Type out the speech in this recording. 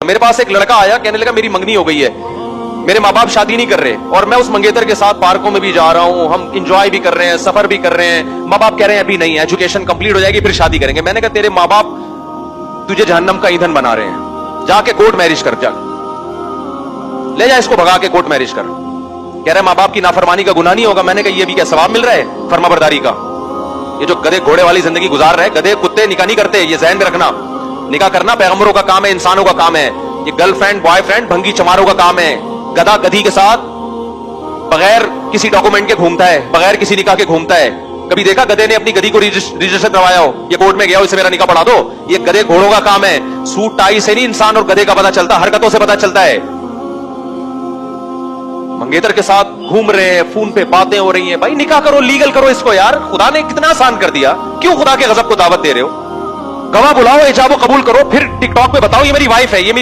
میرے پاس ایک لڑکا آیا, کہنے لگا میری منگنی ہو گئی ہے, میرے ماں باپ شادی نہیں کر رہے, اور میں اس منگیتر کے ساتھ پارکوں میں بھی جا رہا ہوں, ہم انجوائے بھی کر رہے ہیں, سفر بھی کر رہے ہیں, ماں باپ کہہ رہے ہیں ابھی نہیں, ایجوکیشن کمپلیٹ ہو جائے گی پھر شادی کریں گے. میں نے کہا تیرے ماں باپ تجھے جہنم کا ایندھن بنا رہے ہیں, جا کے کورٹ میرج کر, جا لے جا اس کو بھگا کے کورٹ میرج کر. کہہ رہے ماں باپ کی نافرمانی کا گناہ نہیں ہوگا. میں نے کہا یہ بھی کیا ثواب مل رہا ہے فرما برداری کا؟ یہ جو گدھے گھوڑے والی زندگی گزار رہے, گدھے کتے نکاح نہیں کرتے, یہ ذہن میں رکھنا. نکاح کرنا پیغمبروں کا کام ہے, انسانوں کا کام ہے. یہ گرل فرینڈ بوائے فرینڈ بھنگی چماروں کا کام ہے. گدھا گدھی کے ساتھ بغیر کسی ڈاکومنٹ کے گھومتا ہے, بغیر کسی نکاح کے گھومتا ہے. کبھی دیکھا گدھے نے اپنی گدھی کو رجسٹر کروایا ہو, یہ کورٹ میں گیا ہو, اسے میرا نکاح پڑھا دو؟ یہ گدھے گھوڑوں کا کام ہے. سوٹ ٹائی سے نہیں انسان اور گدھے کا پتا چلتا, حرکتوں سے پتا چلتا ہے. منگیتر کے ساتھ گھوم رہے ہیں, فون پہ باتیں ہو رہی ہیں. بھائی نکاح کرو, لیگل کرو اس کو یار. خدا نے کتنا آسان کر دیا, کیوں خدا کے غضب کو دعوت دے رہے ہو؟ گواہ بلاؤ, ایجاب و قبول کرو, پھر ٹک ٹاک پہ بتاؤ یہ میری وائف ہے, یہ